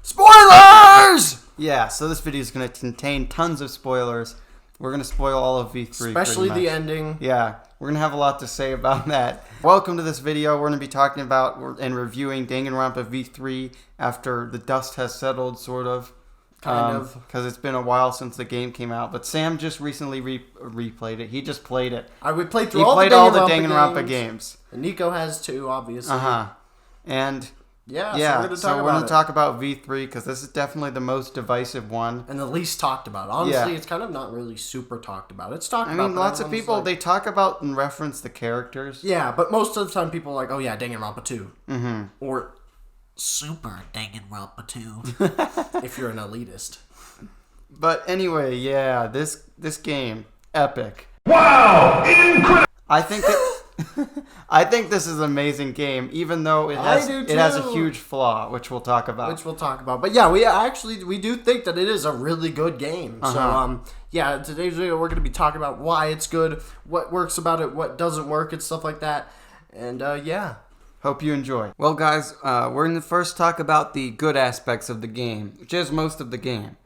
Spoilers! Yeah, so this video is going to contain tons of spoilers. We're going to spoil all of V3. Especially the ending. Yeah, we're going to have a lot to say about that. Welcome to this video. We're going to be talking about and reviewing Danganronpa V3 after the dust has settled, sort of. Kind of. Because it's been a while since the game came out. But Sam just recently replayed it. He just played it. We played through he all played the all the Danganronpa games. And Nico has too, obviously. And... Yeah, so we're going to talk about V3 because this is definitely the most divisive one. And the least talked about. Honestly, it's kind of not really super talked about. It's talked about. I mean, lots of people, they talk about and reference the characters. Yeah, but most of the time people are like, oh yeah, Danganronpa 2. Mm-hmm. Or Super Danganronpa 2. If you're an elitist. But anyway, yeah, this game, epic. Wow! Incredible! I think this is an amazing game, even though it has a huge flaw, which we'll talk about. But yeah, we do think that it is a really good game. So yeah, today's video we're going to be talking about why it's good, what works about it, what doesn't work, and stuff like that. And yeah. Hope you enjoy. Well, guys, we're going to first talk about the good aspects of the game, which is most of the game,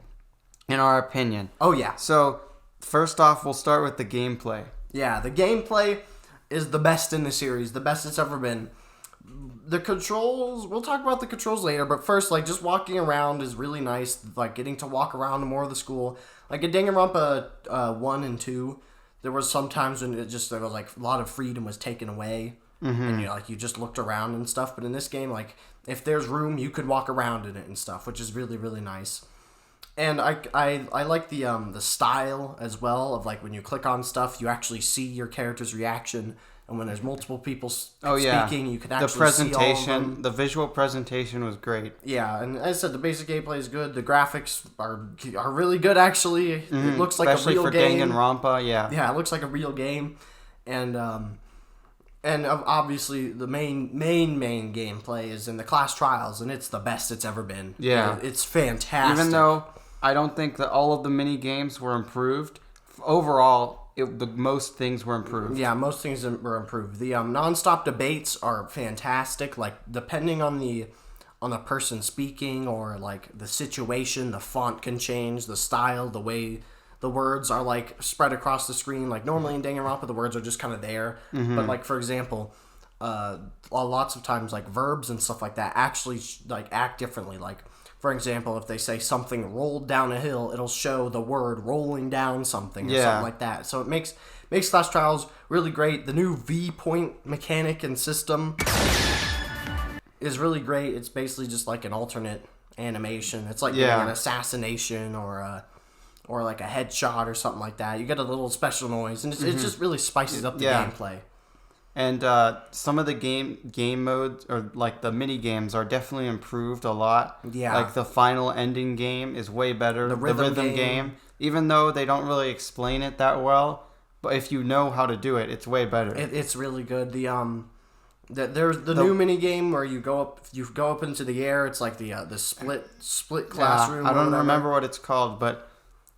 in our opinion. Oh yeah. So first off, we'll start with the gameplay. Yeah, the gameplay is the best in the series, the best it's ever been. The controls, we'll talk about the controls later, but first, like, just walking around is really nice, like, getting to walk around more of the school. Like, in Danganronpa 1 and 2, there was some times when there was, like, a lot of freedom was taken away, and, you just looked around and stuff, but in this game, like, if there's room, you could walk around in it and stuff, which is really, really nice. And I like the style as well of, like, when you click on stuff, you actually see your character's reaction, and when there's multiple people speaking, you can actually see all of them. The visual presentation was great. Yeah, and as I said, the basic gameplay is good. The graphics are really good, actually. It looks like especially a real game. Especially for Danganronpa, yeah. Yeah, it looks like a real game, and obviously the main gameplay is in the class trials, and it's the best it's ever been. Yeah, it's fantastic. Even though I don't think that all of the mini games were improved. Overall, the most things were improved. Yeah, most things were improved. The non-stop debates are fantastic. Like, depending on the person speaking or, like, the situation, the font can change, the style, the way the words are, like, spread across the screen. Like, normally in Danganronpa, the words are just kind of there. But, like, for example, lots of times, like, verbs and stuff like that actually, like, act differently. Like, for example, if they say something rolled down a hill, it'll show the word rolling down something or something like that. So it makes Class Trials really great. The new V-point mechanic and system is really great. It's basically just like an alternate animation. It's like an assassination or like a headshot or something like that. You get a little special noise, and it just really spices up the gameplay. And some of the game modes, or like the mini games, are definitely improved a lot. Yeah. Like the final ending game is way better. The rhythm game, even though they don't really explain it that well, but if you know how to do it, it's way better. It's really good. There's the new mini game where you go up into the air. It's like the split classroom. I don't remember what it's called, but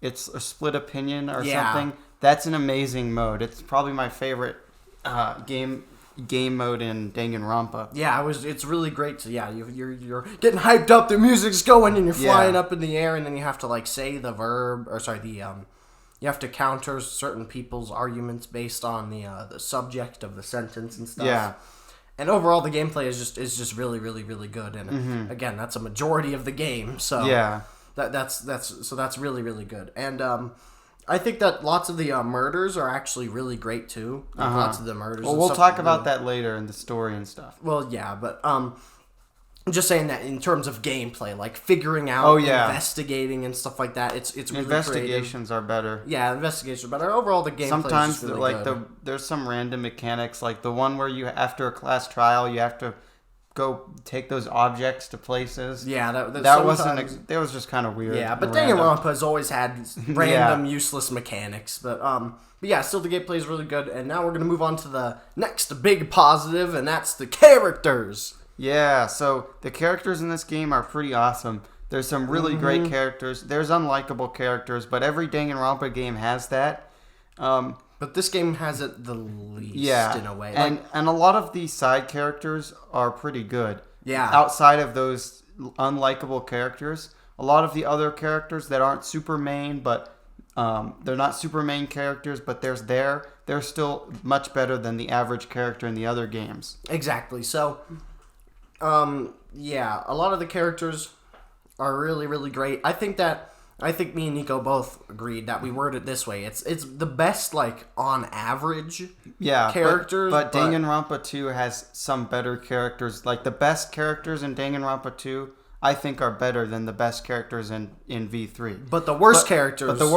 it's a split opinion or something. That's an amazing mode. It's probably my favorite game mode in Danganronpa. Yeah, it's really great. So you're getting hyped up. The music's going, and you're flying up in the air, and then you have to like say the verb, or sorry, you have to counter certain people's arguments based on the subject of the sentence and stuff. Yeah. And overall, the gameplay is just really, really, really good. And again, that's a majority of the game. So yeah, that's really, really good. And I think that lots of the murders are actually really great too. Lots of the murders. Well, we'll talk about that later in the story and stuff. Well, yeah, but I'm just saying that in terms of gameplay, like figuring out, investigating and stuff like that, it's really investigations creative. Are better. Yeah, investigations are better. Overall, the gameplay sometimes is really good. There's some random mechanics, like the one where you after a class trial you have to go take those objects to places. Yeah, that was just kind of weird. Yeah, but Danganronpa has always had random useless mechanics. But yeah, still the gameplay is really good. And now we're gonna move on to the next big positive, and that's the characters. Yeah, so the characters in this game are pretty awesome. There's some really great characters. There's unlikable characters, but every Danganronpa game has that. But this game has it the least in a way. And a lot of these side characters are pretty good. Yeah. Outside of those unlikable characters. A lot of the other characters that aren't super main, but they're not super main characters, but they're still much better than the average character in the other games. Exactly. So, yeah, a lot of the characters are really, really great. I think me and Nico both agreed that we word it this way. It's the best, like, on average characters. But Danganronpa 2 has some better characters. Like, the best characters in Danganronpa 2, I think, are better than the best characters in V3. But the worst characters are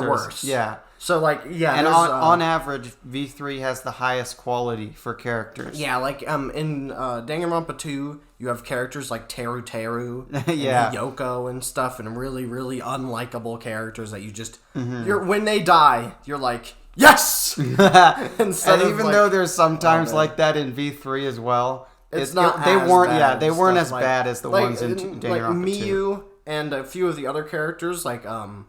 worse. Yeah. So, like, yeah. And on average, V3 has the highest quality for characters. Yeah, like, in Danganronpa 2, you have characters like Teru yeah. and Yoko and stuff, and really, really unlikable characters that you just... when they die, you're like, yes! And even though there's sometimes like that in V3 as well... It's not they as weren't bad. Yeah, they weren't as like, bad as the ones in Danganronpa 2. Like Miyu and a few of the other characters, like the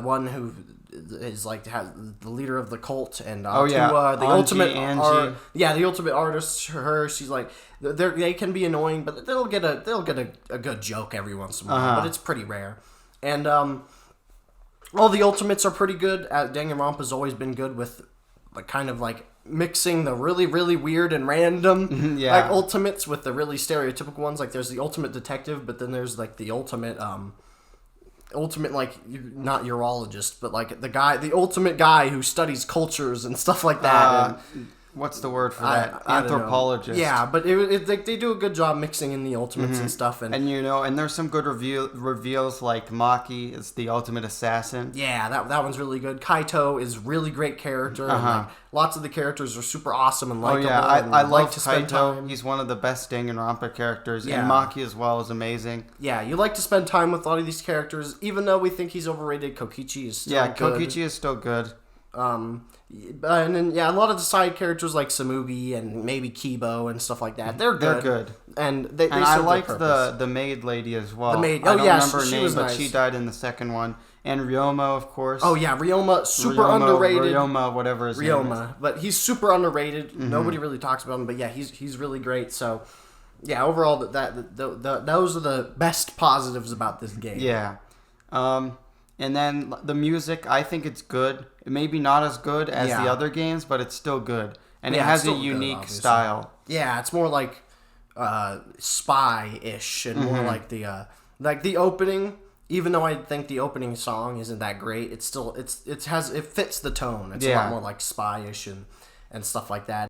one who is like has the leader of the cult, and the ultimate the ultimate artist. She's like they can be annoying, but they'll get a good joke every once in a while, but it's pretty rare. And all the ultimates are pretty good. Danganronpa's always been good with like kind of like mixing the really, really weird and random like ultimates with the really stereotypical ones. Like there's the ultimate detective, but then there's like the ultimate like not urologist, but like the ultimate guy who studies cultures and stuff like that. What's the word for that? Anthropologist. Yeah, but they do a good job mixing in the ultimates and stuff. And there's some good reveals like Maki is the ultimate assassin. Yeah, that one's really good. Kaito is really great character. And like, lots of the characters are super awesome and likable. Oh yeah, I love Kaito. He's one of the best Danganronpa characters. Yeah. And Maki as well is amazing. Yeah, you like to spend time with a lot of these characters. Even though we think he's overrated, Kokichi is still good. Kokichi is still good. And then a lot of the side characters like Samugi and maybe Kibo and stuff like that. They're good. And they I liked the maid lady as well. The maid. I don't remember her name, but she died in the second one. And Ryoma, of course. Oh yeah, Ryoma, underrated. Ryoma, whatever his name is. But he's super underrated. Nobody really talks about him, but yeah, he's really great. So yeah, overall those are the best positives about this game. Yeah. And then the music, I think it's good. It may be not as good as the other games, but it's still good. And it has a unique style. Yeah, it's more like spy-ish and more like the opening. Even though I think the opening song isn't that great, it fits the tone. It's a lot more like spy-ish and stuff like that.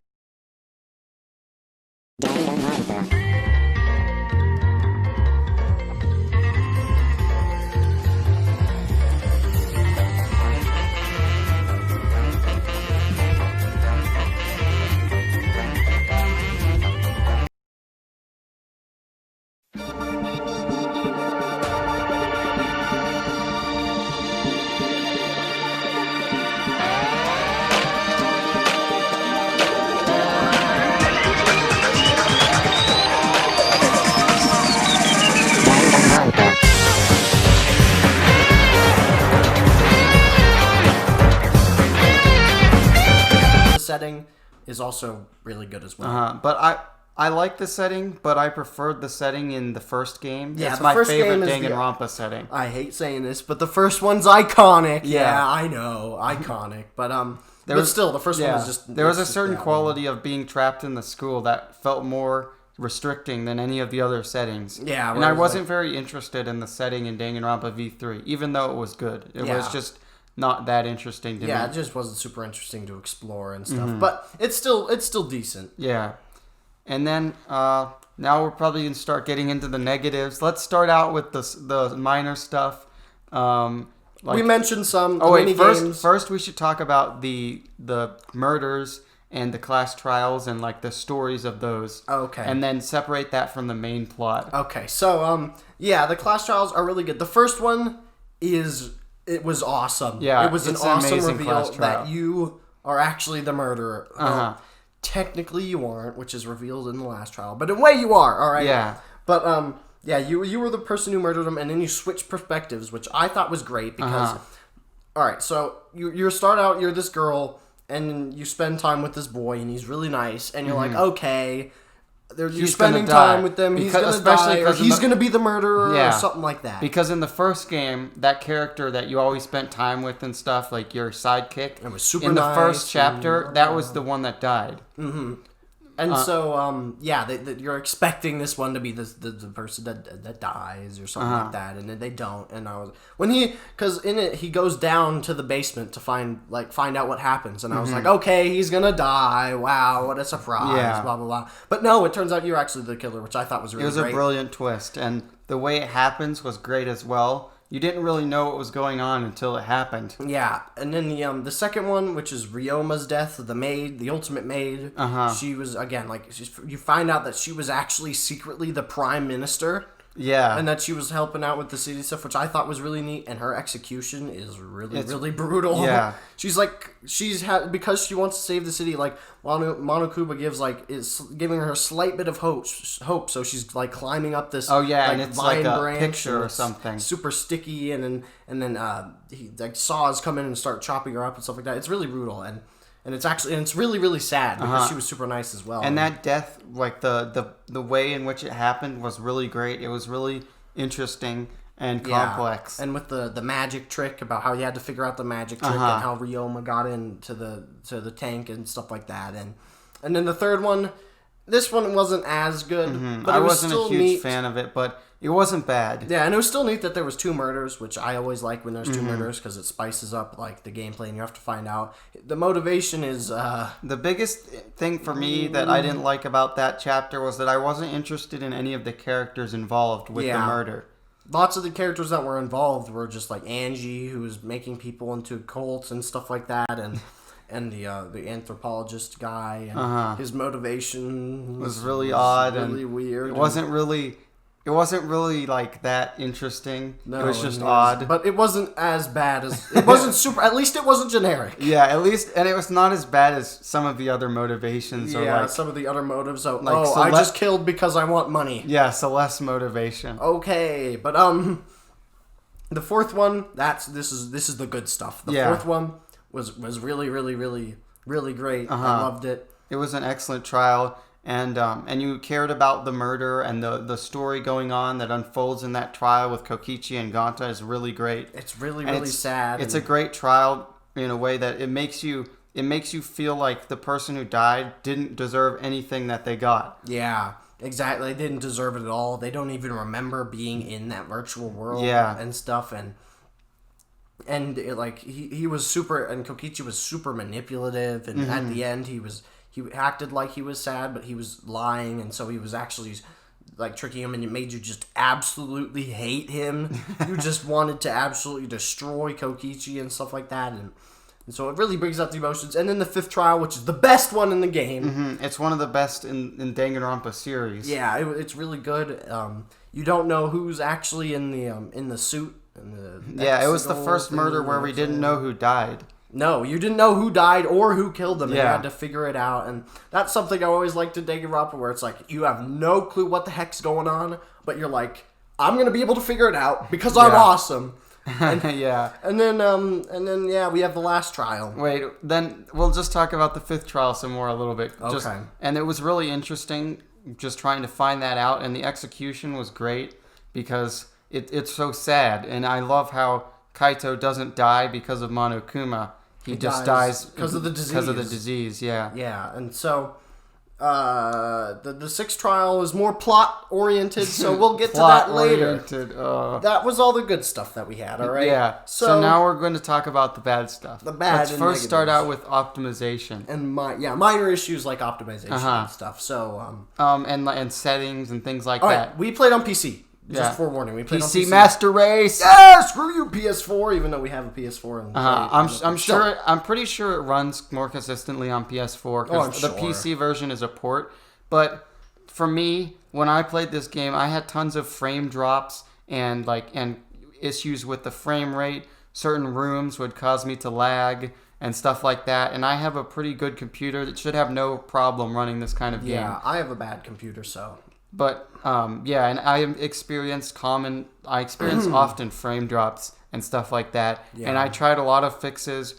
Setting is also really good as well. But I like the setting, but I preferred the setting in the first game. Yeah, it's the my first favorite game is Danganronpa setting. I hate saying this, but the first one's iconic. Yeah, I know, iconic. But still, the first one is just... There was a certain quality of being trapped in the school that felt more restricting than any of the other settings. Yeah. And I wasn't very interested in the setting in Danganronpa V3, even though it was good. It was just not that interesting to me. Yeah, it just wasn't super interesting to explore and stuff. But it's still decent. Yeah. And then now we're probably going to start getting into the negatives. Let's start out with the minor stuff. We mentioned some Minigames. First we should talk about the murders and the class trials and like the stories of those. Okay. And then separate that from the main plot. Okay. So the class trials are really good. The first one it was awesome. Yeah, it was an awesome reveal that you are actually the murderer. Technically you aren't, which is revealed in the last trial, but in a way you are. All right. Yeah. But you were the person who murdered him, and then you switch perspectives, which I thought was great because. All right, so you start out, you're this girl, and you spend time with this boy, and he's really nice, and you're like, okay, you're spending time with them. He's gonna die, or he's gonna be the murderer, or something like that. Because in the first game, that character that you always spent time with and stuff, like your sidekick, it was super in the nice first chapter, that was the one that died. Mm-hmm. And so, you're expecting this one to be the person that dies or something like that, and then they don't. And because in it he goes down to the basement to find out what happens, and I was like, okay, he's gonna die. Wow, what a surprise! Yeah. Blah blah blah. But no, it turns out you're actually the killer, which I thought was really great. It was a brilliant twist, and the way it happens was great as well. You didn't really know what was going on until it happened. Yeah, and then the second one, which is Ryoma's death, the maid, the ultimate maid. She was again you find out that she was actually secretly the prime minister. Yeah, and that she was helping out with the city stuff, which I thought was really neat. And her execution is really brutal. Yeah, because she wants to save the city. Like Monokuma is giving her a slight bit of hope. So she's climbing up this. Oh yeah, and it's vine like a branch picture or something. Super sticky, and then saws come in and start chopping her up and stuff like that. It's really brutal and it's really, really sad because she was super nice as well. And that death, the way in which it happened was really great. It was really interesting and complex. And with the magic trick about how you had to figure out the magic trick and how Ryoma got into the tank and stuff like that. And then the third one, this one wasn't as good. But I it was wasn't still a huge neat. fan of it, but it wasn't bad. Yeah, and it was still neat that there was 2 murders, which I always like when there's 2 murders because it spices up the gameplay, and you have to find out the motivation is. The biggest thing for me that I didn't like about that chapter was that I wasn't interested in any of the characters involved with the murder. Lots of the characters that were involved were just like Angie, who was making people into cults and stuff like that, and the anthropologist guy, and his motivation was really odd, really and weird. It wasn't really that interesting. No, it was just odd. But it wasn't as bad as... It wasn't super... At least it wasn't generic. Yeah, at least... And it was not as bad as some of the other motivations. Yeah, some of the other motives. I just killed because I want money. Yeah, Celeste's motivation. Okay, but the fourth one, this is the good stuff. The fourth one was really, really, really, really great. I loved it. It was an excellent trial. And you cared about the murder and the story going on that unfolds in that trial with Kokichi and Ganta is really great. It's really sad. It's a great trial in a way that it makes you feel like the person who died didn't deserve anything that they got. Yeah, exactly. They didn't deserve it at all. They don't even remember being in that virtual world and stuff. And he was super, and Kokichi was super manipulative, and at the end he acted like he was sad, but he was lying, and so he was actually tricking him, and it made you just absolutely hate him. You just wanted to absolutely destroy Kokichi and stuff like that, and so it really brings out the emotions. And then the 5th trial, which is the best one in the game. It's one of the best in Danganronpa series. Yeah, it's really good. You don't know who's actually in the suit. It was the first murder where we didn't know who died. No, you didn't know who died or who killed them. Yeah. You had to figure it out. And that's something I always liked in Danganronpa, where it's you have no clue what the heck's going on, but you're I'm going to be able to figure it out because I'm awesome. And, And then we have the last trial. Wait, then we'll just talk about the 5th trial some more a little bit. Okay. And it was really interesting just trying to find that out, and the execution was great because it's so sad. And I love how Kaito doesn't die because of Monokuma. He just dies because of the disease. Because of the disease, yeah. Yeah, and so the 6th trial is more plot oriented, so we'll get to that later. That was all the good stuff that we had, all right? Yeah. So now we're going to talk about the bad stuff. The bad. Let's first start out with optimization and minor issues like optimization and stuff. So and settings and things like all that. Right, we played on PC. Just forewarning, we played on PC. Master Race. Yeah, screw you, PS4. Even though we have a PS4, and I'm pretty sure it runs more consistently on PS4 because the PC version is a port. But for me, when I played this game, I had tons of frame drops and issues with the frame rate. Certain rooms would cause me to lag and stuff like that. And I have a pretty good computer that should have no problem running this kind of game. Yeah, I have a bad computer, so. But, and I experience often frame drops and stuff like that. Yeah. And I tried a lot of fixes.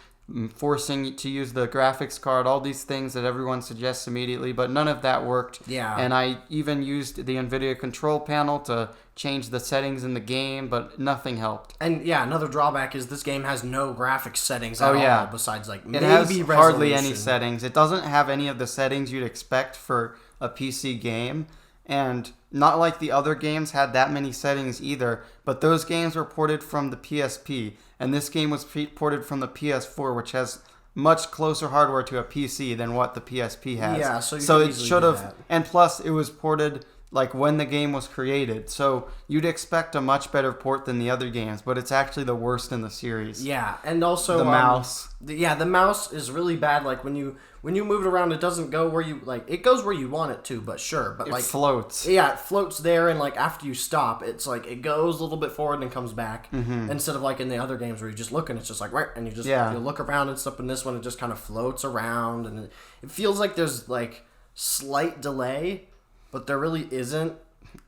forcing you to use the graphics card, all these things that everyone suggests immediately, but none of that worked. Yeah. And I even used the NVIDIA control panel to change the settings in the game, but nothing helped. And yeah, another drawback is this game has no graphics settings at all, besides like maybe it has resolution. hardly any settings. It doesn't have any of the settings you'd expect for a PC game, and not like the other games had that many settings either, but those games were ported from the PSP, and this game was ported from the PS4, which has much closer hardware to a PC than what the PSP has. Yeah, so it should have, and plus it was ported like when the game was created, so you'd expect a much better port than the other games, but it's actually the worst in the series. Yeah, and also the mouse. The mouse is really bad. Like when you move it around, it doesn't go where you like. It goes where you want it to, but sure. But it like floats. Yeah, it floats there, and like after you stop, it's like it goes a little bit forward and comes back. Instead of like in the other games where you just look and it's just like right, and you just you look around and stuff. And this one, it just kind of floats around, and it feels like there's like slight delay, but there really isn't.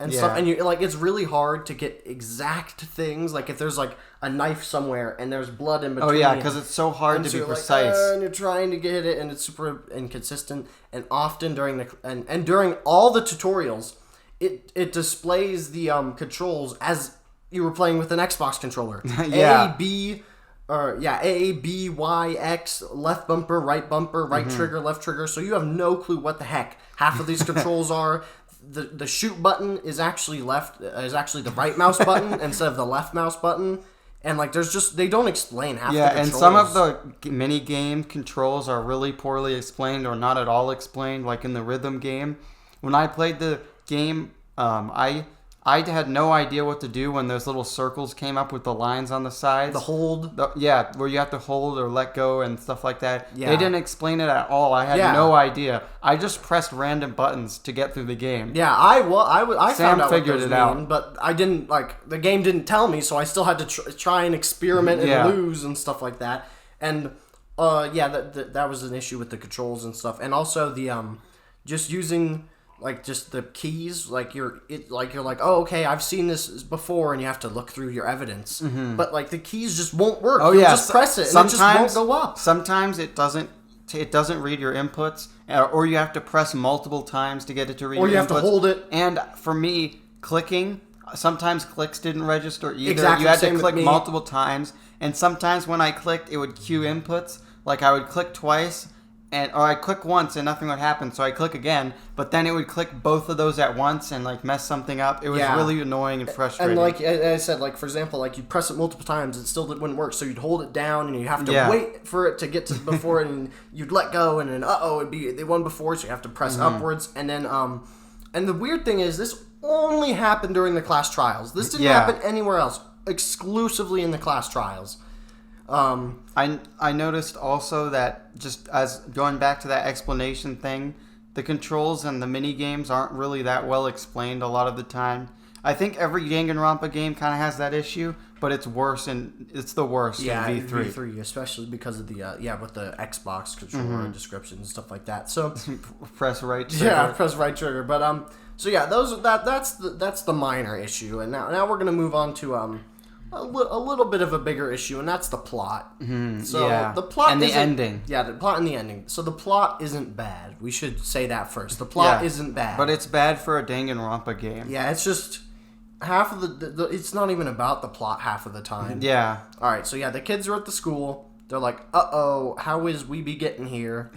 And stuff, and you like it's really hard to get exact things. Like if there's like a knife somewhere and there's blood in between. Oh yeah, because it's so hard to be precise. And you're trying to get it, and it's super inconsistent. And often during the and during all the tutorials, it displays the controls as you were playing with an Xbox controller. Yeah. A, B, Y, X, left bumper, right trigger, left trigger. So you have no clue what the heck half of these controls are. The shoot button is actually the right mouse button instead of the left mouse button, and like they don't explain half the controls. And some of the mini game controls are really poorly explained or not at all explained. Like in the rhythm game, when I played the game, I had no idea what to do when those little circles came up with the lines on the sides. The hold. Where you have to hold or let go and stuff like that. Yeah. They didn't explain it at all. I had no idea. I just pressed random buttons to get through the game. Yeah, I Sam found out figured what those it out. mean, but I didn't, like, the game didn't tell me, so I still had to try and experiment and lose and stuff like that. And, that was an issue with the controls and stuff. And also the, just using... like just the keys, like you're like, oh, okay, I've seen this before, and you have to look through your evidence. But like the keys just won't work. Oh You'll yeah, just press it, and it just won't go up. Sometimes it doesn't read your inputs, or you have to press multiple times to get it to read. Or you have to hold it. And for me, clicking, sometimes clicks didn't register either. Exactly, you had same to click with me. multiple times, and sometimes when I clicked, it would cue inputs. Like I would click twice. Or I'd click once and nothing would happen, so I'd click again, but then it would click both of those at once and like mess something up. It was really annoying and frustrating. And like I said, like for example, like you'd press it multiple times, it still wouldn't work, so you'd hold it down and you have to wait for it to get to before it, and you'd let go, and then it'd be the one before, so you have to press upwards, and then and the weird thing is this only happened during the class trials. This didn't happen anywhere else, exclusively in the class trials. I noticed also that, just as going back to that explanation thing, the controls and the mini games aren't really that well explained a lot of the time. I think every Danganronpa game kind of has that issue, but it's worse, and it's the worst in V3. V3, especially because of the with the Xbox controller and description and stuff like that. So press right trigger. Yeah, press right trigger. But so yeah, that's the minor issue, and now we're gonna move on to a little bit of a bigger issue, and that's the plot. So the plot and the ending. Yeah, the plot and the ending. So the plot isn't bad. We should say that first. The plot isn't bad, but it's bad for a Danganronpa game. Yeah, it's just half of the it's not even about the plot half of the time. Yeah. All right. So yeah, the kids are at the school. They're like, "Uh-oh, how is we be getting here?"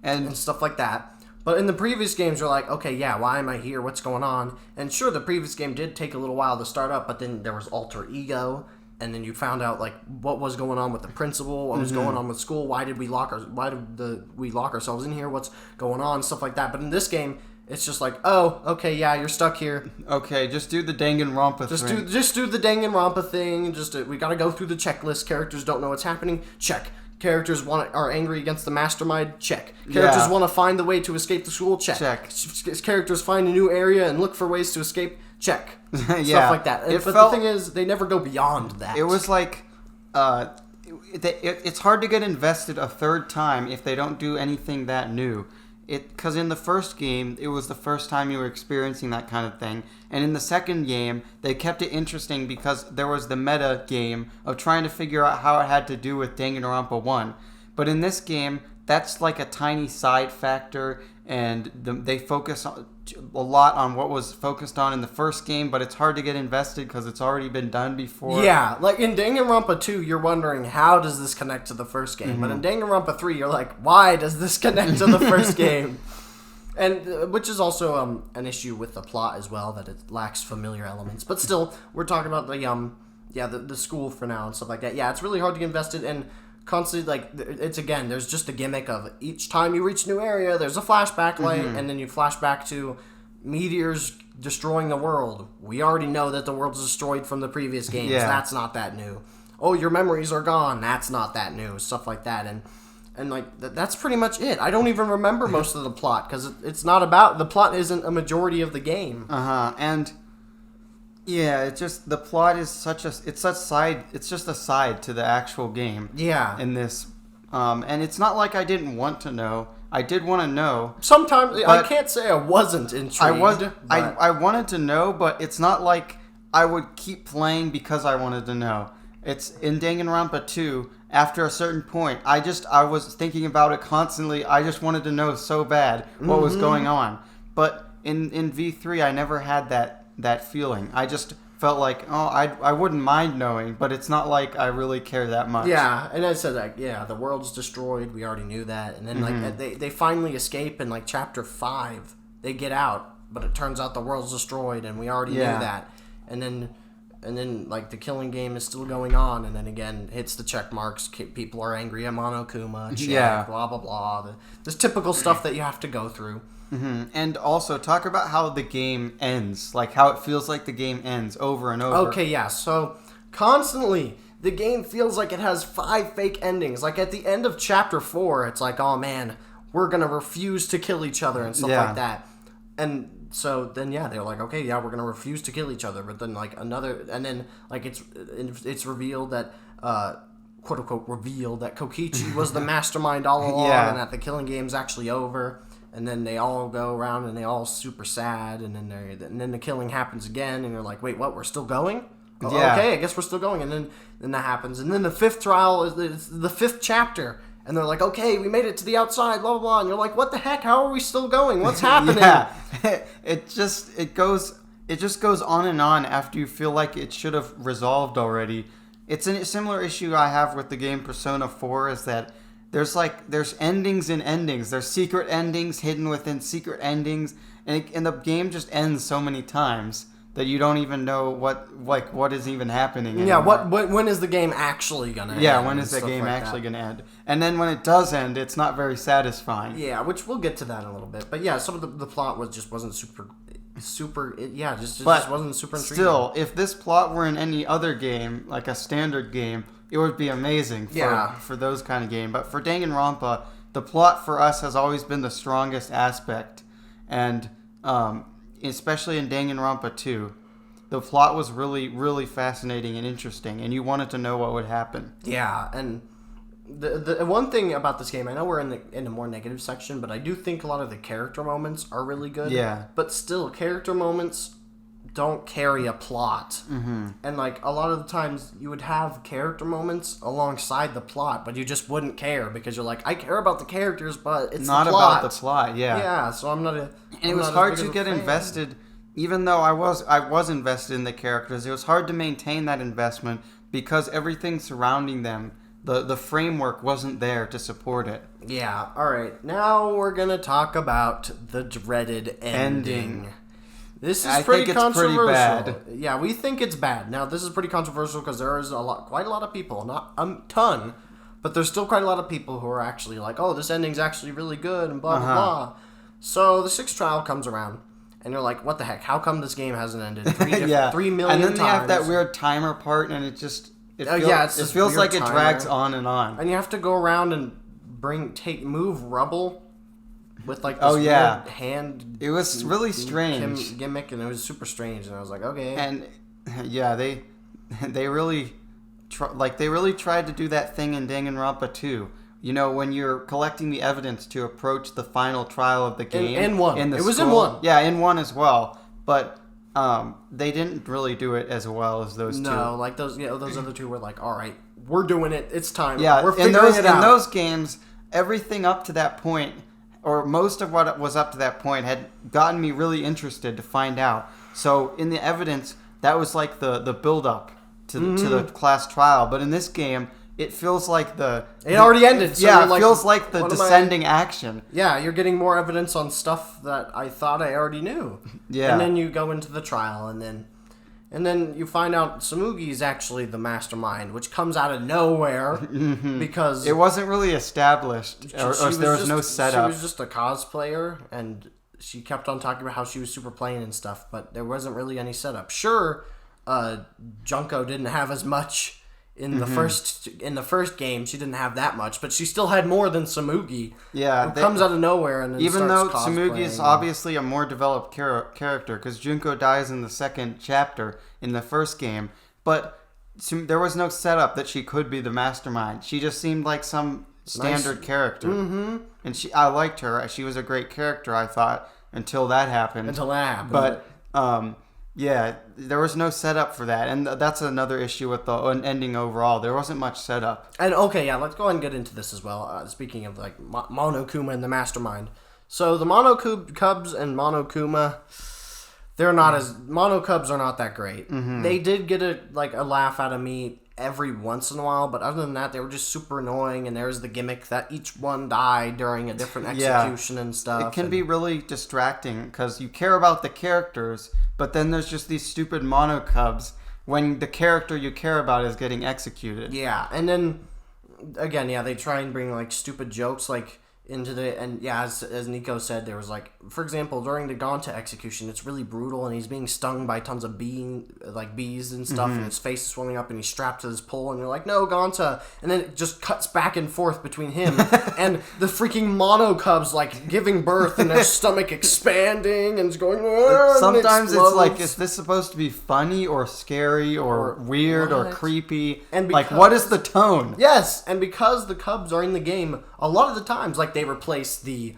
and stuff like that. But in the previous games, you're like, okay, yeah, why am I here? What's going on? And sure, the previous game did take a little while to start up, but then there was alter ego, and then you found out like what was going on with the principal, what was going on with school, why did we lock ourselves in here? What's going on? Stuff like that. But in this game, it's just like, oh, okay, yeah, you're stuck here. Okay, just do the Danganronpa thing. Just do the Danganronpa thing. We got to go through the checklist. Characters don't know what's happening. Check. Characters are angry against the mastermind. Check. Characters want to find the way to escape the school. Check. Characters find a new area and look for ways to escape. Check. Stuff like that. But the thing is, they never go beyond that. It was like, it's hard to get invested a third time if they don't do anything that new. because in the first game, it was the first time you were experiencing that kind of thing. And in the second game, they kept it interesting because there was the meta game of trying to figure out how it had to do with Danganronpa 1. But in this game, that's like a tiny side factor, and they focus a lot on what was focused on in the first game, but it's hard to get invested because it's already been done before. Yeah, like in Danganronpa 2, you're wondering, how does this connect to the first game? But in Danganronpa 3, you're like, why does this connect to the first game? And which is also an issue with the plot as well, that it lacks familiar elements. But still, we're talking about the school for now and stuff like that. Yeah, it's really hard to get invested, and constantly, like, it's again, there's just a gimmick of each time you reach a new area, there's a flashback light, and then you flash back to meteors destroying the world. We already know that the world's destroyed from the previous games. Yeah. That's not that new. Oh, your memories are gone. That's not that new. Stuff like that. And like, that's pretty much it. I don't even remember most of the plot, because it's not about, the plot isn't a majority of the game. And yeah, it's just, the plot is it's just a side to the actual game. Yeah. In this, and it's not like I didn't want to know. I did want to know. Sometimes, I can't say I wasn't intrigued. I wanted to know, but it's not like I would keep playing because I wanted to know. It's in Danganronpa 2, after a certain point, I was thinking about it constantly. I just wanted to know so bad what was going on. But in V3, I never had that feeling. I just felt like, I wouldn't mind knowing, but it's not like I really care that much. Yeah, and I said, like, yeah, the world's destroyed. We already knew that. And then, like, they finally escape in, like, Chapter 5. They get out, but it turns out the world's destroyed, and we already knew that. And then, like, the killing game is still going on, and then, again, hits the check marks. People are angry at Monokuma, check, blah, blah, blah. This typical stuff that you have to go through. And also, talk about how the game ends. Like, how it feels like the game ends over and over. Okay, yeah. So, constantly, the game feels like it has 5 fake endings. Like, at the end of Chapter 4, it's like, oh, man, we're going to refuse to kill each other and stuff like that. And so, then, yeah, they're like, okay, yeah, we're going to refuse to kill each other. But then, like, and then, like, it's revealed that, quote-unquote, revealed that Kokichi was the mastermind all along and that the killing game's actually over. And then they all go around and they all super sad, and then the killing happens again, and you're like, wait, what? We're still going? Oh, okay, I guess we're still going. And then that happens, and then the 5th trial is the 5th chapter, and they're like, okay, we made it to the outside, blah blah blah, and you're like, what the heck? How are we still going? What's happening? It just goes on and on after you feel like it should have resolved already. It's a similar issue I have with the game Persona 4 is that there's endings in endings. There's secret endings hidden within secret endings, and the game just ends so many times that you don't even know what is even happening anymore. Yeah, when is the game actually gonna end? Yeah, when is the game actually gonna end? And then when it does end, it's not very satisfying. Yeah, which we'll get to that in a little bit. But yeah, some of the plot wasn't super just wasn't super intriguing. Still, if this plot were in any other game, like a standard game, it would be amazing for those kind of game. But for Danganronpa, the plot for us has always been the strongest aspect. And especially in Danganronpa 2, the plot was really, really fascinating and interesting. And you wanted to know what would happen. Yeah, and the one thing about this game, I know we're in the more negative section, but I do think a lot of the character moments are really good. Yeah. But still, character moments don't carry a plot. And like a lot of the times you would have character moments alongside the plot, but you just wouldn't care because you're like, I care about the characters, but it's not the plot. about the plot. Yeah, so I'm not and it was hard to get invested, even though I was invested in the characters. It was hard to maintain that investment because everything surrounding them, the framework wasn't there to support it. Yeah. All right. Now we're gonna talk about the dreaded ending. This is pretty controversial. Pretty bad. Yeah, we think it's bad. Now, this is pretty controversial because there is quite a lot of people, not a ton, but there's still quite a lot of people who are actually like, oh, this ending's actually really good and blah, blah, blah. So the 6th trial comes around, and you're like, what the heck? How come this game hasn't ended 3 million times? And then they have that weird timer part, and it feels like it drags on and on. And you have to go around and move rubble with like this weird hand. It was really strange gimmick, and it was super strange. And I was like, okay. And yeah, they really tried to do that thing in Danganronpa 2, when you're collecting the evidence to approach the final trial of the game. In 1. In the It was school, in 1. Yeah, in 1 as well. But they didn't really do it as well as those two. No, like those other two were like, all right, we're doing it. It's time. Yeah, we're figuring it out. In those games, everything up to that point, or most of what was up to that point, had gotten me really interested to find out. So in the evidence, that was like the build-up to the class trial. But in this game, it feels like it already ended. So yeah, it feels like the descending action. Yeah, you're getting more evidence on stuff that I thought I already knew. Yeah. And then you go into the trial, and then you find out Tsumugi is actually the mastermind, which comes out of nowhere because it wasn't really established, or there was no setup. She was just a cosplayer, and she kept on talking about how she was super plain and stuff, but there wasn't really any setup. Sure, Junko didn't have as much in the first game. She didn't have that much, but she still had more than Tsumugi. Yeah, who comes out of nowhere and then even though starts Tsumugi is cosplaying. obviously a more developed character, because Junko dies in the second chapter in the first game, but there was no setup that she could be the mastermind. She just seemed like some standard character, and I liked her. She was a great character, I thought, until that happened. But yeah, there was no setup for that, and that's another issue with the ending overall. There wasn't much setup. And okay, yeah, let's go ahead and get into this as well. Speaking of like Monokuma and the Mastermind, so the Monokubs and Monokuma, they're not as Monokubs are not that great. They did get a laugh out of me every once in a while, but other than that, they were just super annoying. And there's the gimmick that each one died during a different execution and stuff. It can be really distracting because you care about the characters, but then there's just these stupid Monokubs when the character you care about is getting executed. Yeah, and then again, yeah, they try and bring like stupid jokes like into the, and yeah, as Nico said, there was like, for example, during the Gonta execution, it's really brutal, and he's being stung by tons of bees and stuff, and his face is swelling up, and he's strapped to this pole, and you're like, no, Gonta, and then it just cuts back and forth between him and the freaking Monokubs like giving birth, and their stomach expanding, and it's going. Sometimes it's like, is this supposed to be funny or scary or weird what? Or creepy? And like, what is the tone? Yes, and because the Cubs are in the game, a lot of the times, like they replace the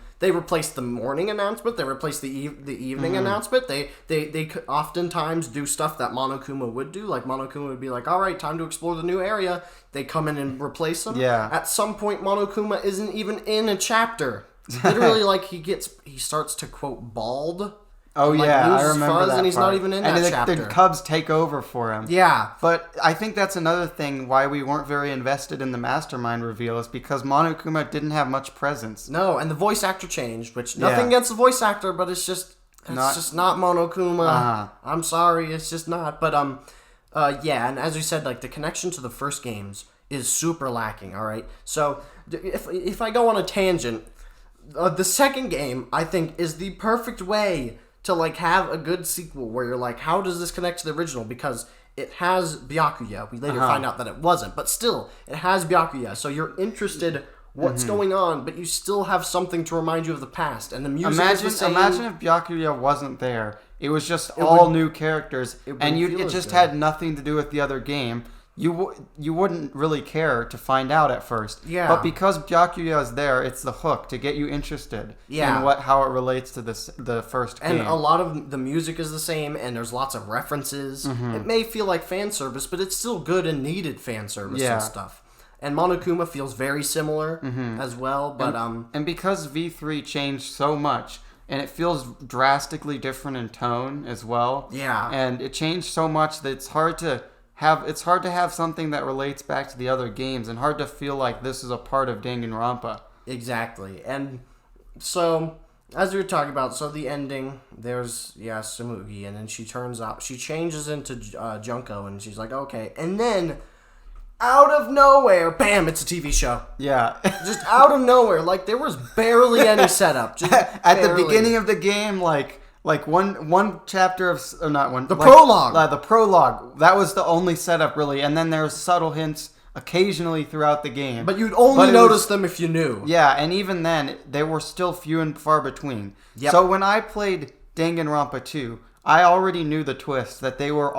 morning announcement, they replace the evening announcement. They could oftentimes do stuff that Monokuma would do. Like Monokuma would be like, "All right, time to explore the new area." They come in and replace them. Yeah. At some point, Monokuma isn't even in a chapter. Literally, like he starts to quote bald. Oh and, yeah, lose I his remember fuzz, that and he's part. not even in and that the, chapter. the Cubs take over for him. Yeah. But I think that's another thing why we weren't very invested in the Mastermind reveal is because Monokuma didn't have much presence. No, and the voice actor changed, which nothing against the voice actor, but it's just not Monokuma. I'm sorry, it's just not. But yeah, and as we said, like the connection to the first games is super lacking. All right, so if I go on a tangent, the second game I think is the perfect way to like have a good sequel where you're like, how does this connect to the original? Because it has Byakuya. We later find out that it wasn't, but still, it has Byakuya. So you're interested what's going on, but you still have something to remind you of the past. And the music is the same. Imagine if Byakuya wasn't there. It was just all new characters, and it just had nothing to do with the other game. You wouldn't really care to find out at first. Yeah. But because Byakuya is there, it's the hook to get you interested in how it relates to the first game. And a lot of the music is the same, and there's lots of references. It may feel like fan service, but it's still good and needed fan service and stuff. And Monokuma feels very similar as well. But and because V3 changed so much, and it feels drastically different in tone as well. Yeah. And it changed so much that it's hard to have something that relates back to the other games, and hard to feel like this is a part of Danganronpa. Exactly. And so, as we were talking about, so the ending, there's, Tsumugi, and then she changes into Junko, and she's like, okay. And then, out of nowhere, bam, it's a TV show. Yeah. Just out of nowhere. Like, there was barely any setup. Just At the beginning of the game, like one chapter of, or not one, the prologue. The prologue. That was the only setup, really. And then there's subtle hints occasionally throughout the game. But you'd only notice them if you knew. Yeah, and even then, they were still few and far between. Yep. So when I played Danganronpa 2, I already knew the twist, that they were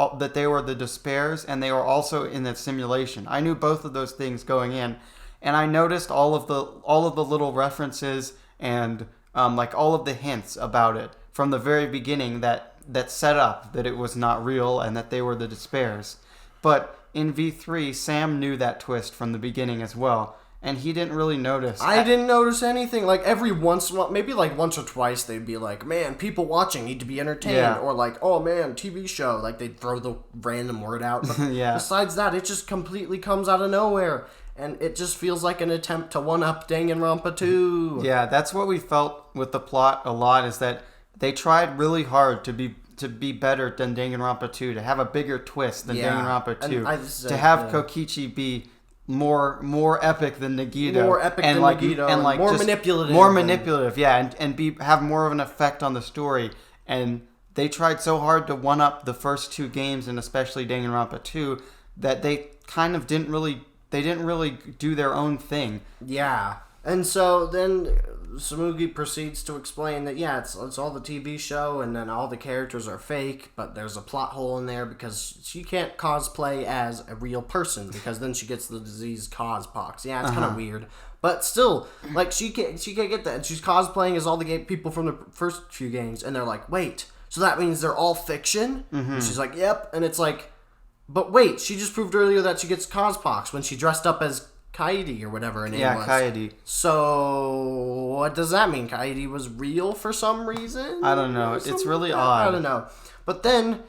the Despairs, and they were also in the simulation. I knew both of those things going in. and I noticed all of the little references and like all of the hints about it from the very beginning that set up that it was not real and that they were the Despairs. But in V3, Sam knew that twist from the beginning as well, and he didn't really notice. I didn't notice anything. Like, every once in a while, maybe like once or twice, they'd be like, man, people watching need to be entertained. Yeah. Or like, oh man, TV show. Like, they'd throw the random word out. But Yeah. besides that, it just completely comes out of nowhere. And it just feels like an attempt to one-up Danganronpa 2. Yeah, that's what we felt with the plot a lot, is that they tried really hard to be better than Danganronpa 2, to have a bigger twist than Danganronpa 2, to have Kokichi be more epic than Nagito, more epic and than like, Nagito, and like more just manipulative, more manipulative, yeah, and have more of an effect on the story. And they tried so hard to one up the first two games, and especially Danganronpa 2, that they kind of didn't really do their own thing. Yeah. And so then Samugi proceeds to explain that, yeah, it's all the TV show, and then all the characters are fake, but there's a plot hole in there because she can't cosplay as a real person, because then she gets the disease cospox. Yeah, it's kind of weird. But still, like, she can't get that. And she's cosplaying as all the people from the first few games, and they're like, wait, so that means they're all fiction? And she's like, yep. And it's like, but wait, she just proved earlier that she gets cospox when she dressed up as Kaede or whatever her name was. Yeah, Kaede. So, what does that mean? Kaede was real for some reason? I don't know. It's really odd. I don't know. But then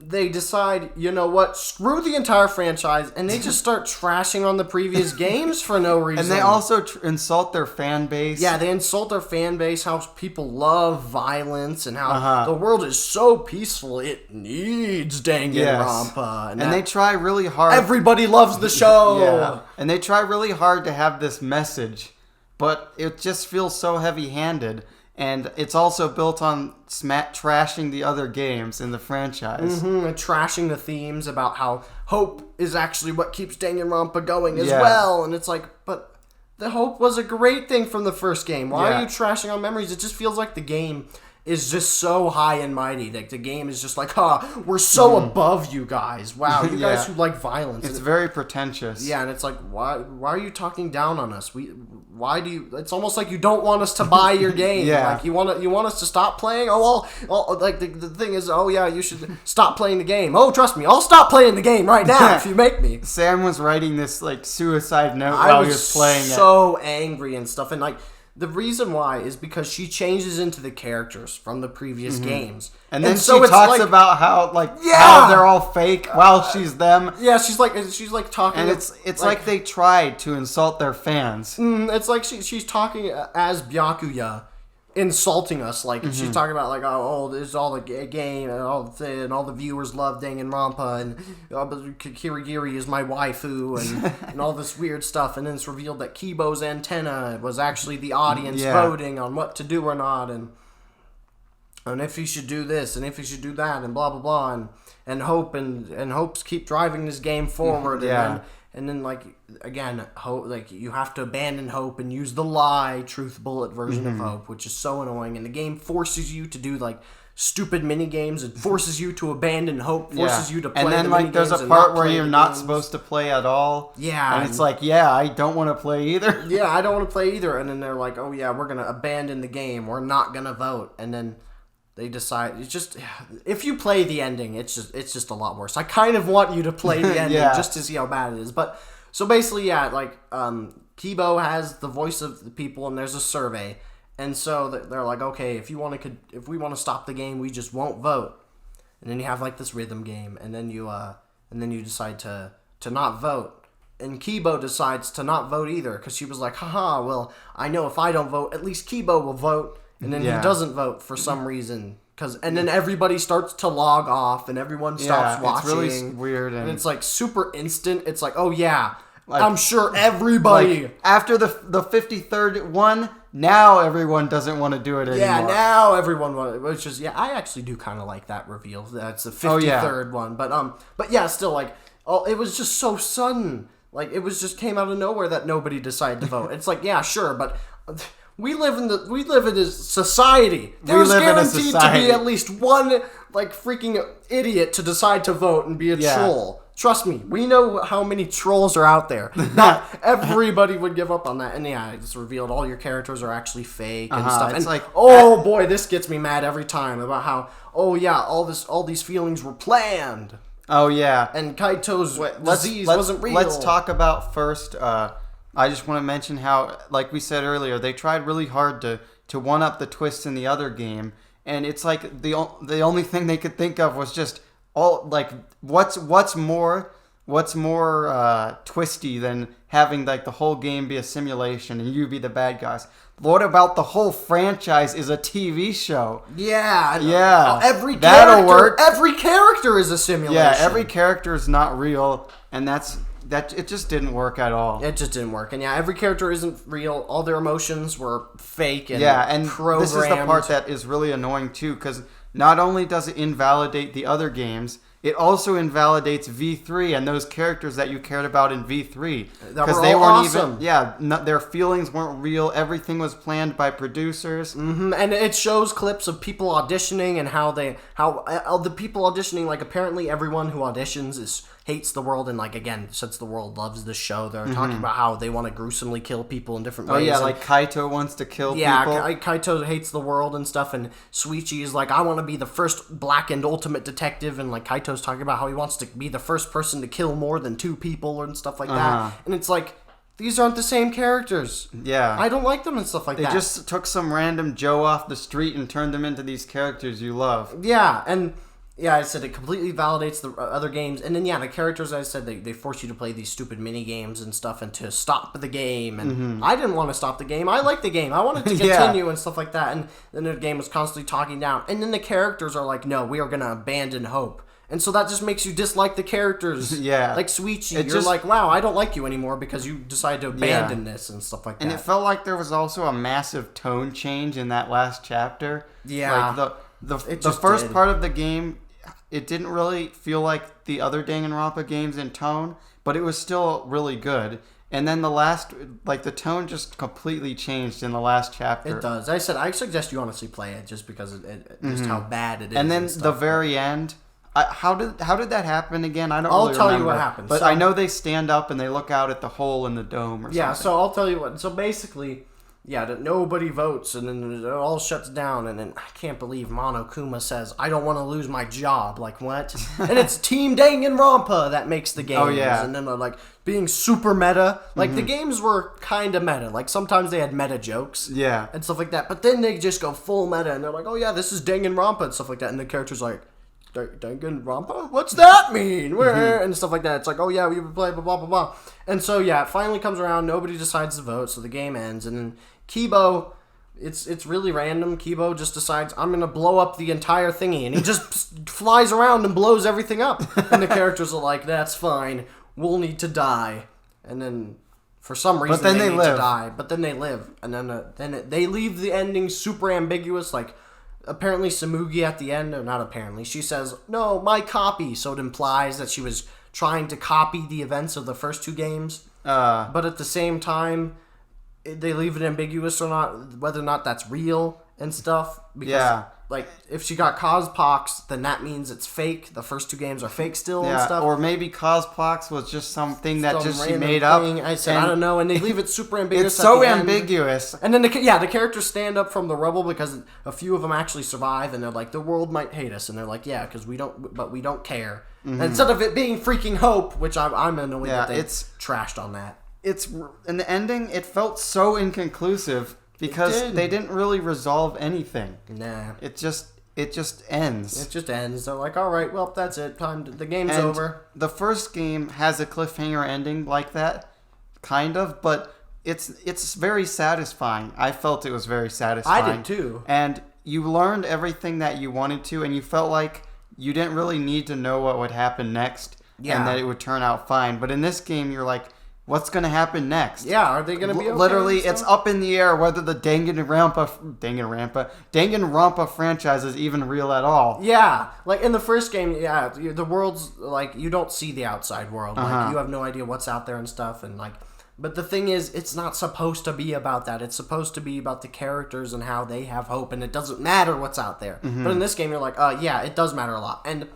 they decide, you know what, screw the entire franchise, and they just start trashing on the previous games for no reason. And they also insult their fan base. Yeah, they insult their fan base, how people love violence, and how the world is so peaceful, it needs Danganronpa. Yes. And they try really hard. Everybody loves the show! Yeah. And they try really hard to have this message, but it just feels so heavy-handed. And it's also built on trashing the other games in the franchise. And trashing the themes about how hope is actually what keeps Danganronpa going as well. And it's like, but the hope was a great thing from the first game. Why are you trashing on memories? It just feels like the game is just so high and mighty. Like, the game is just like, we're so above you guys. Wow, you guys who like violence. It's very pretentious. Yeah, and it's like, why are you talking down on us? Why do you? It's almost like you don't want us to buy your game. Like, you want us to stop playing. Oh, well, like the thing is, you should stop playing the game. Oh, trust me, I'll stop playing the game right now if you make me. Sam was writing this like suicide note while he was playing it. So angry and stuff, and like, the reason why is because she changes into the characters from the previous games. And then so she talks about how how they're all fake while she's them. Yeah, she's like talking. And it's like they tried to insult their fans. It's like she's talking as Byakuya, insulting us. Like, she's talking about like, this is all the game and all the thing, and all the viewers love Danganronpa, and Kirigiri is my waifu, and all this weird stuff. And then it's revealed that Kibo's antenna was actually the audience voting on what to do or not, and if he should do this and if he should do that, and blah blah blah, and hopes keep driving this game forward. And then, like, again, hope, like, you have to abandon hope and use the lie, truth bullet version of hope, which is so annoying. And the game forces you to do, like, stupid mini-games. It forces you to abandon hope, forces you to play the and then, like, there's a part where you're not supposed to play at all. Yeah. And it's like, I don't want to play either. Yeah, I don't want to play either. And then they're like, we're going to abandon the game. We're not going to vote. And then they decide, it's just, if you play the ending, it's just a lot worse. I kind of want you to play the ending just to see how bad it is. But, so basically, Kibo has the voice of the people, and there's a survey. And so they're like, okay, if we want to stop the game, we just won't vote. And then you have, like, this rhythm game, and then you decide to not vote. And Kibo decides to not vote either, because she was like, well, I know if I don't vote, at least Kibo will vote. And then he doesn't vote for some reason. And then everybody starts to log off, and everyone stops watching. It's really weird. And it's like super instant. It's like, I'm sure everybody. Like, after the 53rd one, now everyone doesn't want to do it anymore. Yeah, now everyone wants it. Which is, I actually do kind of like that reveal. That's the 53rd one. But yeah, still, like, it was just so sudden. Like, it was just came out of nowhere that nobody decided to vote. It's like, yeah, sure, but we live in a society. There's guaranteed to be at least one like freaking idiot to decide to vote and be a troll. Trust me, we know how many trolls are out there. Not everybody would give up on that. And yeah, it's revealed all your characters are actually fake and stuff. It's and boy, this gets me mad every time about how all these feelings were planned. Oh yeah, and Kaito's disease wasn't real. Let's talk about first. I just want to mention how, like we said earlier, they tried really hard to one up the twist in the other game, and it's like the only thing they could think of was just all like what's more twisty than having like the whole game be a simulation and you be the bad guys. What about the whole franchise is a TV show? Yeah. That'll work. Every character is a simulation. Yeah, every character is not real, and that it just didn't work at all. It just didn't work. And yeah, every character isn't real. All their emotions were fake and programmed. This is the part that is really annoying too, because not only does it invalidate the other games, it also invalidates V3 and those characters that you cared about in V3 because they weren't awesome. Their feelings weren't real. Everything was planned by producers. Mm-hmm. And it shows clips of people auditioning and how the people auditioning, like apparently everyone who auditions hates the world, and like again, since the world loves this show, they're talking about how they want to gruesomely kill people in different ways. Oh yeah, like Kaito wants to kill people. Yeah, Kaito hates the world and stuff, and Suichi is like, I want to be the first blackened ultimate detective, and like Kaito's talking about how he wants to be the first person to kill more than 2 people and stuff like that. And it's like, these aren't the same characters. Yeah. I don't like them and stuff like that. They just took some random Joe off the street and turned them into these characters you love. Yeah, and yeah, I said it completely validates the other games. And then, yeah, the characters, I said, they force you to play these stupid mini-games and stuff and to stop the game. And I didn't want to stop the game. I liked the game. I wanted to continue and stuff like that. And then the game was constantly talking down. And then the characters are like, no, we are going to abandon hope. And so that just makes you dislike the characters. Yeah. Like Suichi, you're like, wow, I don't like you anymore because you decided to abandon this and stuff like that. And it felt like there was also a massive tone change in that last chapter. Yeah. Like the first part of the game, it didn't really feel like the other Danganronpa games in tone, but it was still really good. And then the tone just completely changed in the last chapter. It does. I suggest you honestly play it just because just how bad it is. And then the very end, how did that happen again? I don't I'll really tell remember. You what happens. But so, I know they stand up and they look out at the hole in the dome or something. Yeah, so I'll tell you what. So basically, nobody votes, and then it all shuts down, and then I can't believe Monokuma says, I don't want to lose my job. Like, what? And it's Team Danganronpa that makes the games. Oh, yeah. And then they're like, being super meta. Like, the games were kind of meta. Like, sometimes they had meta jokes. Yeah. And stuff like that. But then they just go full meta, and they're like, oh yeah, this is Danganronpa, and stuff like that. And the character's like, Danganronpa? What's that mean? Where? And stuff like that. It's like, oh yeah, we would play blah blah blah blah. And so yeah, it finally comes around. Nobody decides to vote, so the game ends. And then Kibo, it's really random. Kibo just decides, I'm gonna blow up the entire thingy, and he just flies around and blows everything up. And the characters are like, that's fine. We'll need to die. And then for some reason they need to die. But then they live. And then they leave the ending super ambiguous, like. Apparently Samugi at the end, or not apparently, she says, no, my copy. So it implies that she was trying to copy the events of the first 2 games. But at the same time, they leave it ambiguous or not, whether or not that's real and stuff. Because, like, if she got Cospox, then that means it's fake. The first 2 games are fake still and stuff. Or maybe Cospox was just something that just she made up. I said, I don't know, and they leave it super ambiguous. It's so ambiguous. And then, the characters stand up from the rubble because a few of them actually survive, and they're like, the world might hate us. And they're like, yeah, because we don't care. And instead of it being freaking hope, which I'm annoyed that they trashed on that. In the ending, it felt so inconclusive. Because they didn't really resolve anything. Nah. It just ends. It just ends. They're like, all right, well, that's it. The game's over. The first game has a cliffhanger ending like that, kind of, but it's very satisfying. I felt it was very satisfying. I did too. And you learned everything that you wanted to, and you felt like you didn't really need to know what would happen next, and that it would turn out fine. But in this game, you're like, what's going to happen next? Yeah, are they going to be okay? Literally, it's up in the air whether the Danganronpa franchise is even real at all. Yeah, like in the first game, the world's like, you don't see the outside world. Like, you have no idea what's out there and stuff, and like, But the thing is, it's not supposed to be about that. It's supposed to be about the characters and how they have hope, and it doesn't matter what's out there. Mm-hmm. But in this game, you're like, yeah, it does matter a lot. And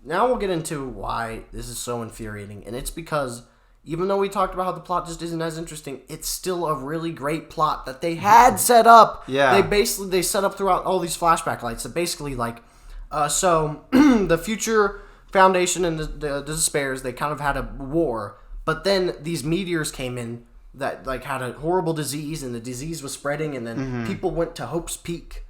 now we'll get into why this is so infuriating. And it's because even though we talked about how the plot just isn't as interesting, it's still a really great plot that they had set up. Yeah. They set up throughout all these flashback lights that basically, like, so the Future Foundation and the Despairs, they kind of had a war. But then these meteors came in that like had a horrible disease, and the disease was spreading, and then people went to Hope's Peak,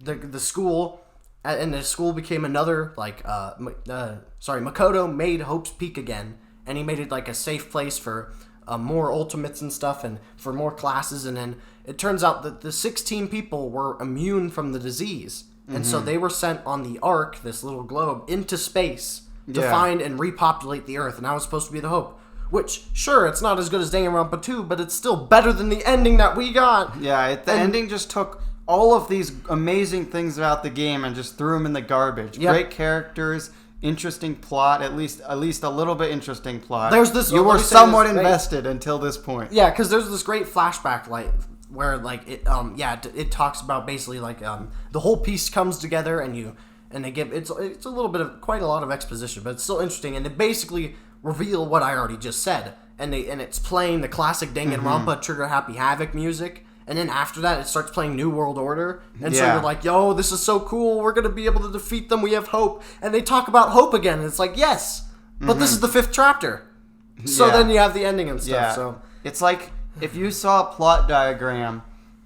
the school, and the school became another like Makoto made Hope's Peak again, and he made it like a safe place for more ultimates and stuff, and for more classes, and then it turns out that the 16 people were immune from the disease, and so they were sent on the Ark, this little globe, into space to find and repopulate the Earth, and that was supposed to be the Hope. Which, sure, it's not as good as Danganronpa 2, but it's still better than the ending that we got. Yeah, the ending just took all of these amazing things about the game and just threw them in the garbage. Yep. Great characters, interesting plot, at least a little bit interesting plot. There's this. You were somewhat invested until this point. Yeah, because there's this great flashback like where like it talks about basically like the whole piece comes together and they give it's a little bit of quite a lot of exposition, but it's still interesting, and it basically reveal what I already just said, and it's playing the classic Danganronpa Trigger Happy Havoc music, and then after that it starts playing New World Order, and so you're like, yo, this is so cool, we're gonna be able to defeat them, we have hope, and they talk about hope again, and it's like, yes, but this is the 5th chapter, so then you have the ending and stuff. So it's like if you saw a plot diagram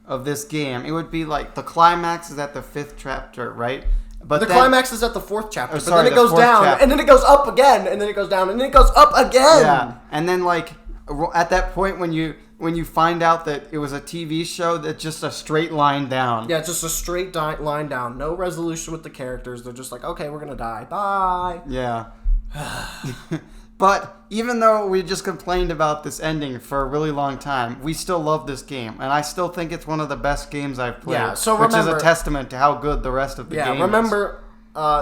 of this game, it would be like the climax is at the 5th chapter, right? But the climax is at the 4th chapter, but sorry, then it goes down, and then it goes up again, and then it goes down, and then it goes up again. Yeah, and then like at that point when you find out that it was a TV show, that's just a straight line down. Yeah, it's just a straight line down, no resolution with the characters. They're just like, okay, we're gonna die, bye. Yeah. But even though we just complained about this ending for a really long time, we still love this game, and I still think it's one of the best games I've played. Yeah, so which remember, is a testament to how good the rest of the game is. Yeah, remember,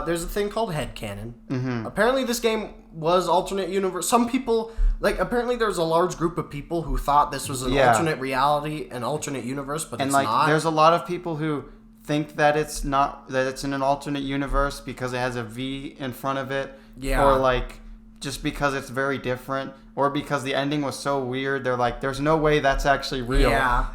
there's a thing called headcanon. Mm-hmm. Apparently this game was alternate universe. Some people, like, apparently there's a large group of people who thought this was an alternate reality, an alternate universe, but it's not. There's a lot of people who think that it's not, that it's in an alternate universe because it has a V in front of it. Yeah. Or, like, just because it's very different, or because the ending was so weird, they're like, there's no way that's actually real. Yeah.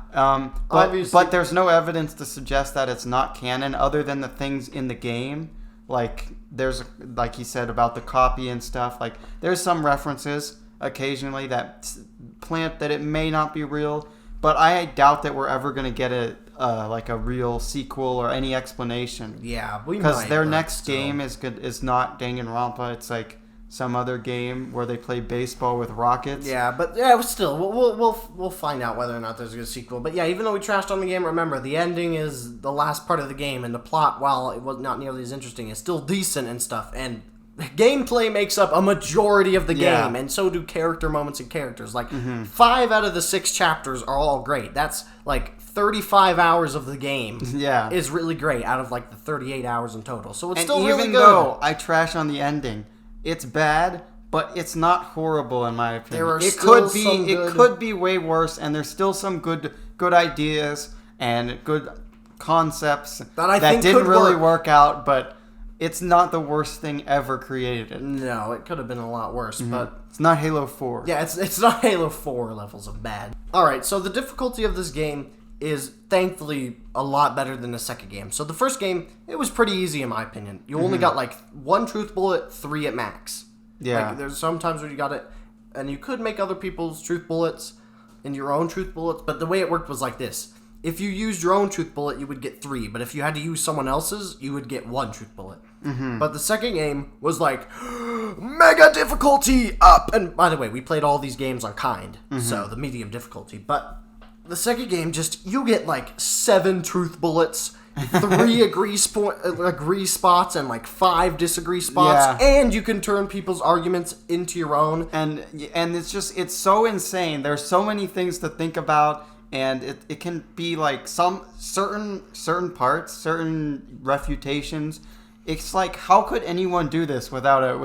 But there's no evidence to suggest that it's not canon other than the things in the game. Like, there's, like he said, about the copy and stuff. Like, there's some references occasionally that plant that it may not be real, but I doubt that we're ever going to get a real sequel or any explanation. Yeah, we might. Because their next game is not Danganronpa. It's like some other game where they play baseball with rockets. Yeah, but still, we'll find out whether or not there's a good sequel. But yeah, even though we trashed on the game, remember the ending is the last part of the game, and the plot, while it was not nearly as interesting, is still decent and stuff. And gameplay makes up a majority of the game, and so do character moments and characters. Like 5 out of the 6 chapters are all great. That's like 35 hours of the game. Yeah, is really great out of like the 38 hours in total. So it's still really good. Even though I trash on the ending, it's bad, but it's not horrible in my opinion. It could be way worse, and there's still some good ideas and good concepts that didn't really work out, but it's not the worst thing ever created. No, it could have been a lot worse, but it's not Halo 4. Yeah, it's not Halo 4 levels of bad. Alright, so the difficulty of this game is thankfully a lot better than the second game. So the first game, it was pretty easy in my opinion. You only got like 1 truth bullet, 3 at max. Yeah. Like, there's some times where you got it, and you could make other people's truth bullets and your own truth bullets, but the way it worked was like this. If you used your own truth bullet, you would get 3, but if you had to use someone else's, you would get 1 truth bullet. But the second game was like, mega difficulty up! And by the way, we played all these games on kind, so the medium difficulty, but the second game, you get like 7 truth bullets, 3 agree spots, and like 5 disagree spots, and you can turn people's arguments into your own. And it's so insane. There's so many things to think about, and it can be like some certain parts, certain refutations it's like, how could anyone do this without a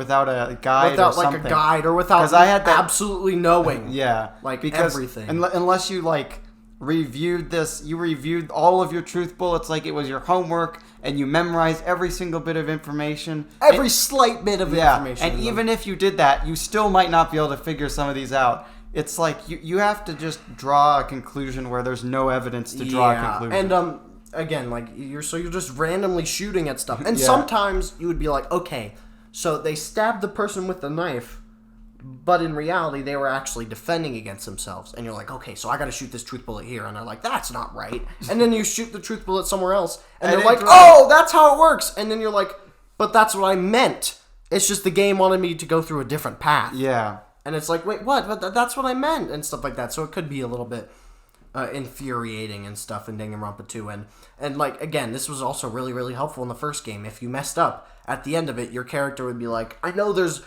guide without or something? like a guide or without I had that, absolutely knowing. Yeah, like because everything. Unless you like reviewed this, you reviewed all of your truth bullets like it was your homework, and you memorized every single bit of information, every slight bit of information. And even if you did that, you still might not be able to figure some of these out. It's like you have to just draw a conclusion where there's no evidence to draw a conclusion. And again, like you're just randomly shooting at stuff, and sometimes you would be like, okay, so they stabbed the person with the knife, but in reality they were actually defending against themselves, and you're like, okay, so I got to shoot this truth bullet here, and they're like, that's not right, and then you shoot the truth bullet somewhere else, and they're like, oh, that's how it works, and then you're like, but that's what I meant. It's just the game wanted me to go through a different path. Yeah, and it's like, wait, what? But that's what I meant, and stuff like that. So it could be a little bit infuriating and stuff in Danganronpa 2, and like again, this was also really, really helpful in the first game. If you messed up at the end of it, your character would be like, I know there's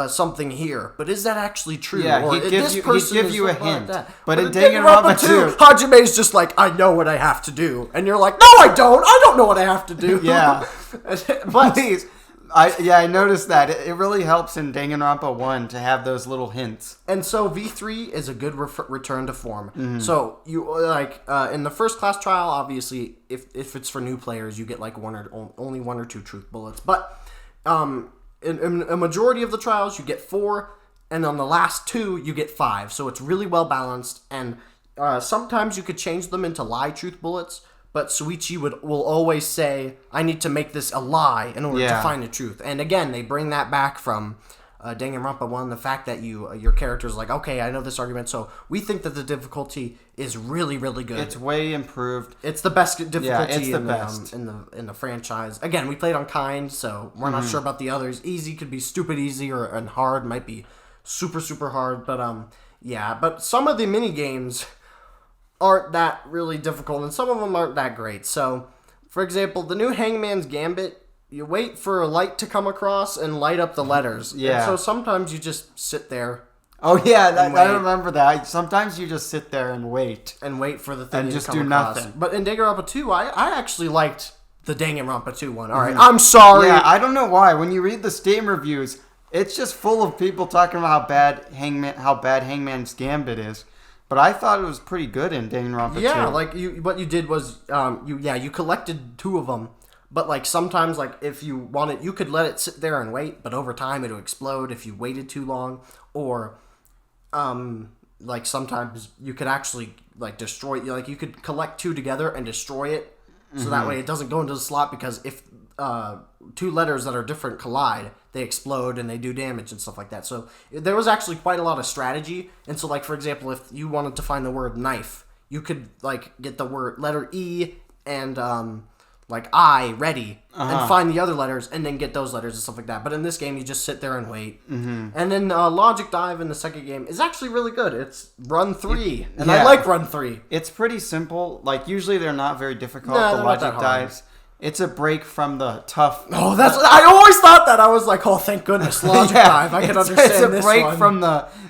something here, but is that actually true? Yeah, or he'd give you a hint. But in Danganronpa 2, Hajime's just like, I know what I have to do, and you're like, no, I don't know what I have to do. Yeah, but please. I noticed that. It really helps in Danganronpa 1 to have those little hints. And so V3 is a good return to form. Mm-hmm. So you like in the first class trial, obviously, if it's for new players, you get like only one or two truth bullets. But in a majority of the trials, you get 4, and on the last 2, you get 5. So it's really well balanced. And sometimes you could change them into lie truth bullets. But Suichi will always say, I need to make this a lie in order to find the truth. And again, they bring that back from Danganronpa 1, the fact that your character's like, okay, I know this argument, so we think that the difficulty is really, really good. It's way improved. It's the best difficulty it's the best. In the franchise. Again, we played on kind, so we're not sure about the others. Easy could be stupid easy, and hard might be super, super hard. But but some of the mini games aren't that really difficult, and some of them aren't that great. So, for example, the new Hangman's Gambit, you wait for a light to come across and light up the letters. Yeah. And so sometimes you just sit there. Oh yeah, I remember that. Sometimes you just sit there and wait. And wait for the thing and to just come do across. nothing. But in Danganronpa 2, I actually liked the Danganronpa 2 one. All right, I'm sorry. Yeah, I don't know why. When you read the Steam reviews, it's just full of people talking about how bad Hangman's Gambit is. But I thought it was pretty good in Danganronpa 2. Yeah, like what you did was you collected 2 of them, but like sometimes like if you wanted, you could let it sit there and wait, but over time it would explode if you waited too long, or like sometimes you could actually like destroy, like you could collect 2 together and destroy it, so that way it doesn't go into the slot, because if 2 letters that are different collide, they explode and they do damage and stuff like that. So there was actually quite a lot of strategy. And so, like, for example, if you wanted to find the word knife, you could like get the letter E and like I ready and find the other letters and then get those letters and stuff like that. But in this game, you just sit there and wait. Mm-hmm. And then Logic Dive in the second game is actually really good. It's run 3, and I like run 3. It's pretty simple. Like usually they're not very difficult. The Logic Dives. It's a break from the tough. Oh, that's what I always thought that. I was like, oh, thank goodness, Logic Dive. I can understand this one. It's a break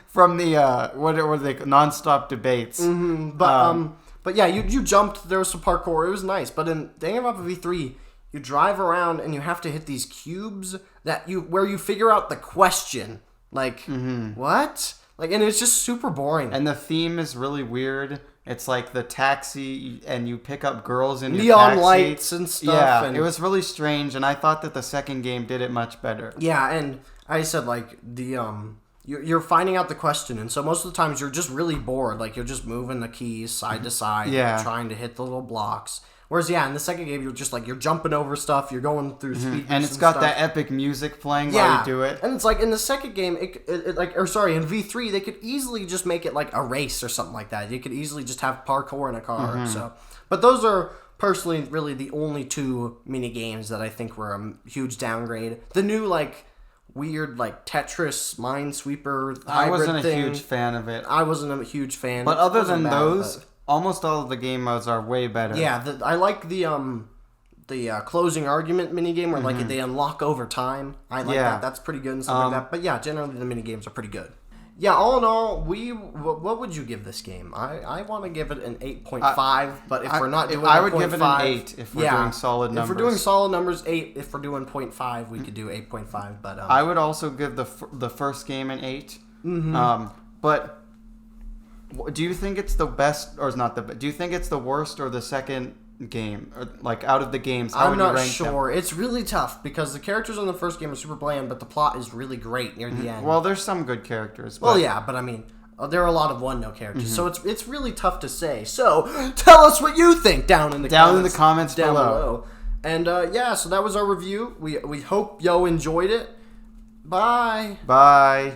from the what are they, non-stop debates. Mm-hmm. But yeah, you jumped. There was some parkour. It was nice. But in Danganronpa V3, you drive around and you have to hit these cubes where you figure out the question. Like what? Like, and it's just super boring. And the theme is really weird. It's like the taxi, and you pick up girls in your neon taxi. lights and stuff. Yeah, and it was really strange, and I thought that the second game did it much better. Yeah, and I said like the you're finding out the question, and so most of the times you're just really bored. Like you're just moving the keys side to side, trying to hit the little blocks. Whereas, in the second game, you're just like, you're jumping over stuff, you're going through speed. And it's got that epic music playing while you do it. And it's like, in the second game, in V3, they could easily just make it like a race or something like that. You could easily just have parkour in a car. So, but those are, personally, really the only 2 mini games that I think were a huge downgrade. The new, like, weird, like, Tetris, Minesweeper, hybrid I wasn't a thing. huge fan of it. I wasn't a huge fan. But other than those, almost all of the game modes are way better. Yeah, I like the closing argument minigame where like they unlock over time. I like that. That's pretty good and stuff like that. But yeah, generally the minigames are pretty good. Yeah, all in all, what would you give this game? I want to give it an 8.5, but if we're not doing I would give it an 8 if we're doing solid numbers. If we're doing solid numbers, 8. If we're doing 0.5, we could do 8.5. But I would also give the first game an 8. Mm-hmm. But do you think it's the best, or is not the? Do you think it's the worst or the second game, or like out of the games? How I'm would you not rank sure. them? It's really tough because the characters in the first game are super bland, but the plot is really great near the end. Well, there's some good characters. But... Well, yeah, but I mean, there are a lot of one-note characters, so it's really tough to say. So tell us what you think down in the comments down below. And yeah, so that was our review. We hope yo enjoyed it. Bye. Bye.